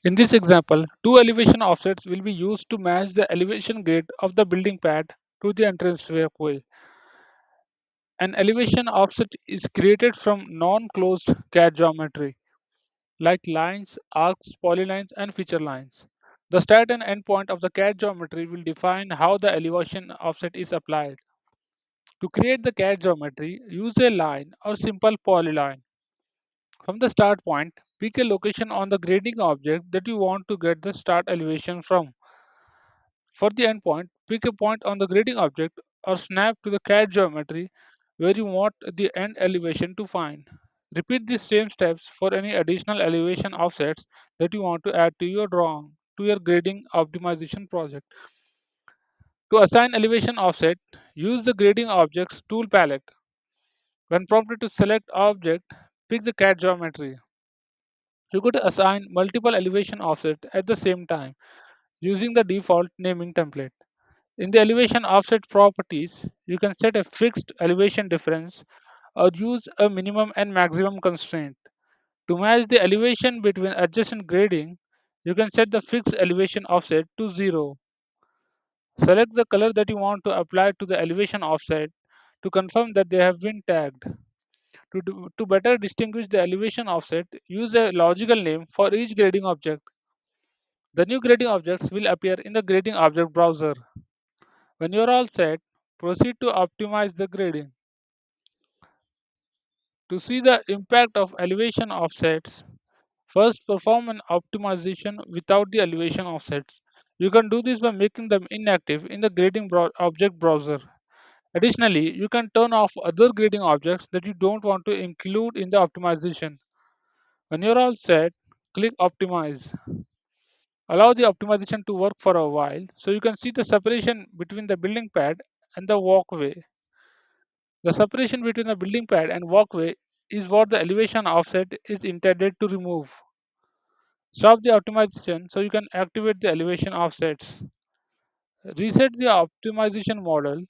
In this example, two elevation offsets will be used to match the elevation grade of the building pad to the entrance walkway. An elevation offset is created from non-closed CAD geometry, like lines, arcs, polylines, and feature lines. The start and end point of the CAD geometry will define how the elevation offset is applied. To create the CAD geometry, use a line or simple polyline. From the start point, pick a location on the grading object that you want to get the start elevation from. For the endpoint, pick a point on the grading object or snap to the CAD geometry where you want the end elevation to find. Repeat the same steps for any additional elevation offsets that you want to add to your drawing to your grading optimization project. To assign elevation offset, use the grading objects tool palette. When prompted to select object, pick the CAD geometry. You could assign multiple elevation offset at the same time using the default naming template. In the elevation offset properties, you can set a fixed elevation difference or use a minimum and maximum constraint. To match the elevation between adjacent grading, you can set the fixed elevation offset to 0. Select the color that you want to apply to the elevation offset to confirm that they have been tagged. To better distinguish the elevation offset, use a logical name for each grading object. The new grading objects will appear in the grading object browser. When you're all set, proceed to optimize the grading. To see the impact of elevation offsets, first perform an optimization without the elevation offsets. You can do this by making them inactive in the grading object browser. Additionally, you can turn off other grading objects that you don't want to include in the optimization. When you're all set, click Optimize. Allow the optimization to work for a while so you can see the separation between the building pad and the walkway. The separation between the building pad and walkway is what the elevation offset is intended to remove. Stop the optimization so you can activate the elevation offsets. Reset the optimization model,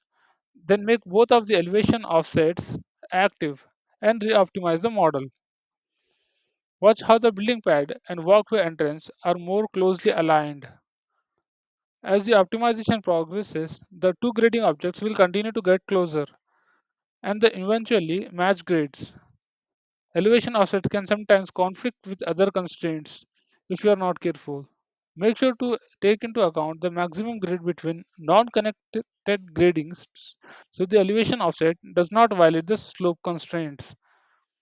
then make both of the elevation offsets active and re-optimize the model. Watch how the building pad and walkway entrance are more closely aligned. As the optimization progresses, the two grading objects will continue to get closer and they eventually match grades. Elevation offset can sometimes conflict with other constraints if you are not careful. Make sure to take into account the maximum grade between non-connected gradings so the elevation offset does not violate the slope constraints.